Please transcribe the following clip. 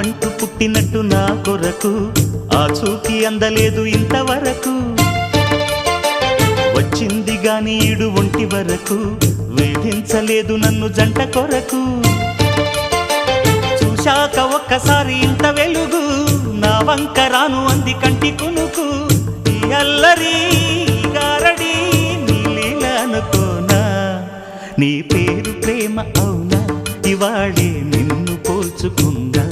ప్రాణమంటూ పుట్టినట్టు నా కొరకు ఆ చూకి అందలేదు ఇంతవరకు వచ్చింది గాని ఈడు ఒంటి వరకు వేధించలేదు నన్ను జంట కొరకు చూశాక ఒక్కసారి ఇంత వెలుగు నా వంక రాను అంది కంటి కునుకు ఈ అల్లరి గారడి నీలీల అనుకోనా నీ పేరు ప్రేమ అవునా ఇవాళే నిన్ను పోల్చుకుందా